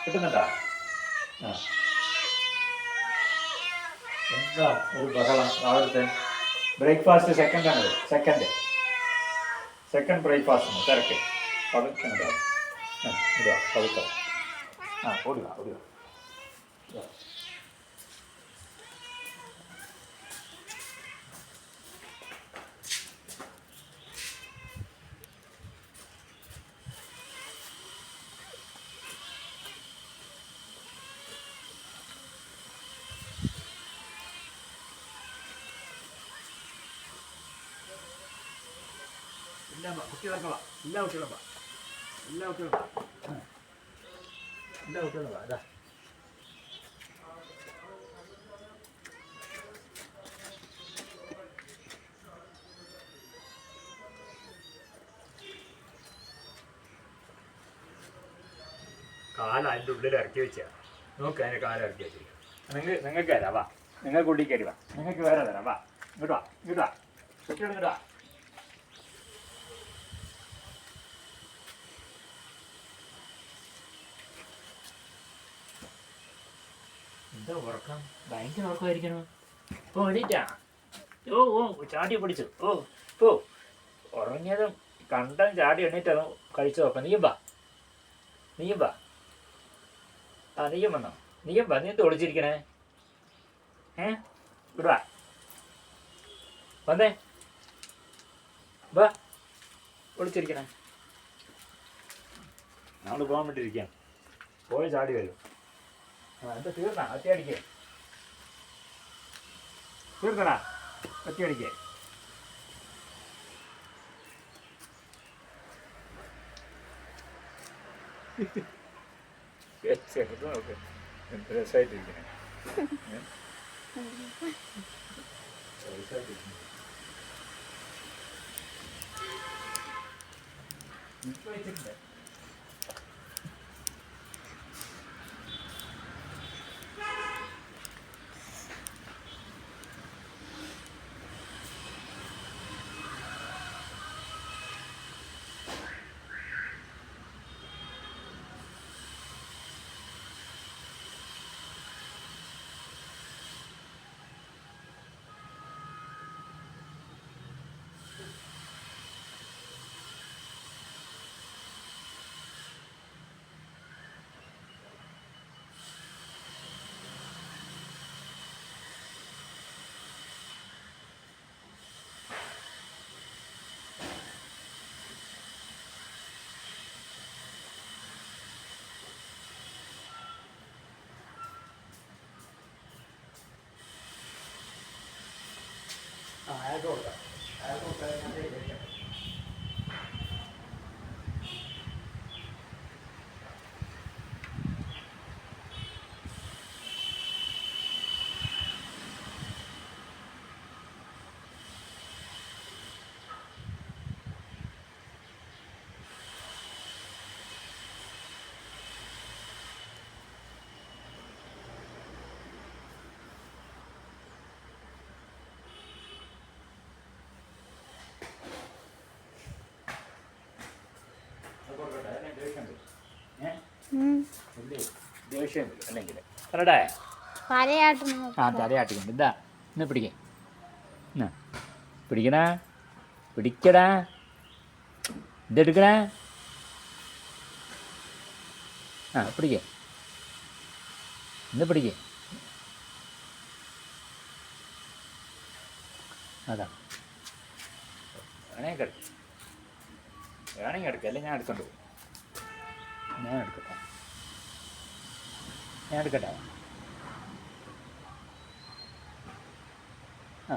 കിട്ടുന്നുണ്ടോ? ആ എന്താ ഒരു ബഹളം രാവിലത്തെ? ബ്രേക്ക്ഫാസ്റ്റ് സെക്കൻഡാണ്. സെക്കൻഡ് ബ്രേക്ക്ഫാസ്റ്റ് തിരക്ക് പതുക്കെ ഉണ്ടാവും. ഇതാ പതുക്കെ. ഓടുക. കുട്ടികളൊക്കെ വാ, എല്ലാ കുട്ടികളും വാ. അതാ കാല അതിൻ്റെ ഉള്ളിൽ ഇറക്കി വെച്ചാ. നോക്ക് അതിൻ്റെ കാല ഇറക്കി വെച്ചിരിക്കുക. നിങ്ങൾക്ക് തരാം, വാ. നിങ്ങൾക്ക് ഉള്ളിൽ കയറി വാ. നിങ്ങൾക്ക് വേറെ തരാം, വാ. ഇങ്ങോട്ട് വാ. കുട്ടികൾ ഇങ്ങോട്ട് വാ. എന്താ ഉറക്കം? ഭയങ്കര ഉറക്കമായിരിക്കണോ? എണീറ്റാ? ചാടി പിടിച്ചു. ഉറങ്ങിയതും കണ്ടം ചാടി എണീറ്റതും കഴിച്ചു നോക്കാം. നീയും വാ. നീയും വന്നോ? നീ എന്ത് ഒളിച്ചിരിക്കണേ? ഇവിടെ വന്നേ. വാ, ഒളിച്ചിരിക്കണേ. നമ്മൾ പോകാൻ വേണ്ടിയിരിക്കാം. പോയി ചാടി വരും. എന്താ തീർന്നാ? ഒറ്റയടിക്കേ തീർന്നടാ. ഒറ്റയടിക്കേ ചെറുത് നോക്ക്, എന്ത് രസമായിട്ടിരിക്കണേ. വെച്ചിട്ടുണ്ട്. അയാൾക്ക് കൊടുക്കാം. ദേഷ്യം വരും അല്ലെങ്കിൽ പറടേ. തലയാട്ടിക്കൊണ്ട് ഇതാ ഇന്ന് പിടിക്കേ. പിടിക്കടാ. ഇതെടുക്കണേ. പിടിക്കേ. ഇന്ന് പിടിക്കേ. അതാ വേണമെങ്കിൽ എടുക്കാം. അല്ലെങ്കിൽ ഞാൻ എടുത്തോണ്ട് പോകും. ഞാൻ എടുക്കട്ടെ. ആ